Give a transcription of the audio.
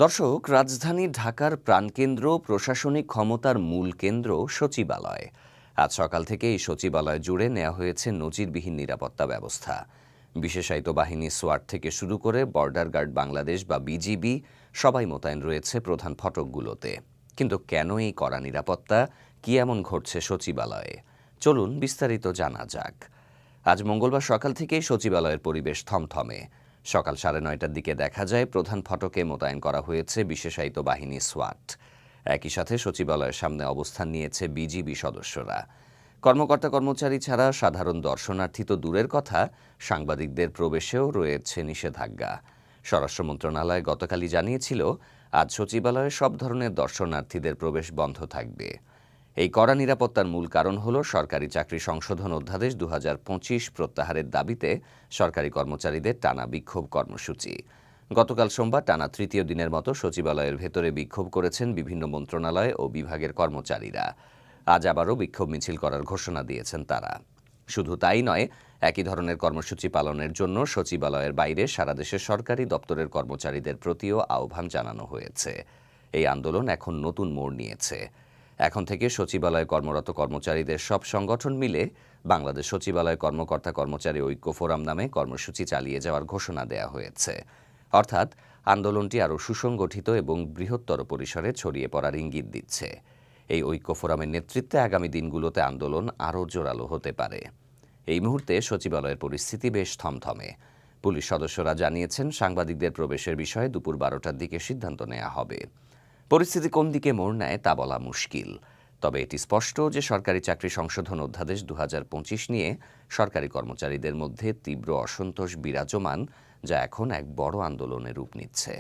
দর্শক, রাজধানী ঢাকার প্রাণকেন্দ্র, প্রশাসনিক ক্ষমতার মূল কেন্দ্র সচিবালয়। আজ সকাল থেকে এই সচিবালয় জুড়ে নেওয়া হয়েছে নজিরবিহীন নিরাপত্তা ব্যবস্থা। বিশেষায়িত বাহিনী সোয়াট থেকে শুরু করে বর্ডার গার্ড বাংলাদেশ বা বিজিবি সবাই মোতায়েন রয়েছে প্রধান ফটকগুলোতে। কিন্তু কেন এই কড়া নিরাপত্তা? কি এমন ঘটছে সচিবালয়ে? চলুন বিস্তারিত জানা যাক। আজ মঙ্গলবার সকাল থেকেই সচিবালয়ের পরিবেশ থমথমে। সকাল 9:30টার দিকে দেখা যায় প্রধান ফটকে মোতায়েন করা হয়েছে বিশেষায়িত বাহিনী সোয়াট। একই সাথে সচিবালয়ের সামনে অবস্থান নিয়েছে বিজিবি সদস্যরা। কর্মকর্তা কর্মচারী ছাড়া সাধারণ দর্শনার্থী তো দূরের কথা, সাংবাদিকদের প্রবেশেও রয়েছে নিষেধাজ্ঞা। স্বরাষ্ট্র মন্ত্রণালয় গতকালই জানিয়েছিল, আজ সচিবালয়ে সব ধরনের দর্শনার্থীদের প্রবেশ বন্ধ থাকবে। এই কড়া নিরাপত্তার মূল কারণ হল সরকারি চাকরি সংশোধন অধ্যাদেশ 2025 প্রত্যাহারের দাবিতে সরকারি কর্মচারীদের টানা বিক্ষোভ কর্মসূচি। গতকাল সোমবার টানা তৃতীয় দিনের মতো সচিবালয়ের ভেতরে বিক্ষোভ করেছেন বিভিন্ন মন্ত্রণালয় ও বিভাগের কর্মচারীরা। আজ আবারও বিক্ষোভ মিছিল করার ঘোষণা দিয়েছেন তারা। শুধু তাই নয়, একই ধরনের কর্মসূচি পালনের জন্য সচিবালয়ের বাইরে সারা দেশের সরকারি দপ্তরের কর্মচারীদের প্রতিও আহ্বান জানানো হয়েছে। এই আন্দোলন এখন নতুন মোড় নিয়েছে। এখন থেকে সচিবালয়ে কর্মরত কর্মচারীদের সব সংগঠন মিলে বাংলাদেশ সচিবালয় কর্মকর্তা কর্মচারী ঐক্য ফোরাম নামে কর্মসূচি চালিয়ে যাওয়ার ঘোষণা দেয়া হয়েছে। অর্থাৎ আন্দোলনটি আরও সুসংগঠিত এবং বৃহত্তর পরিসরে ছড়িয়ে পড়ার ইঙ্গিত দিচ্ছে। এই ঐক্য ফোরামের নেতৃত্বে আগামী দিনগুলোতে আন্দোলন আরও জোরালো হতে পারে। এই মুহূর্তে সচিবালয়ের পরিস্থিতি বেশ থমথমে। পুলিশ সদস্যরা জানিয়েছেন, সাংবাদিকদের প্রবেশের বিষয়ে দুপুর 12টার দিকে সিদ্ধান্ত নেওয়া হবে। পরিস্থিতি কোন দিকে মোড় নেয় তা বলা মুশকিল। তবে এটি স্পষ্ট যে সরকারি চাকরি সংশোধন অধ্যাদেশ 2025 নিয়ে সরকারি কর্মচারীদের মধ্যে তীব্র অসন্তোষ বিরাজমান, যা এখন এক বড় আন্দোলনের রূপ নিচ্ছে।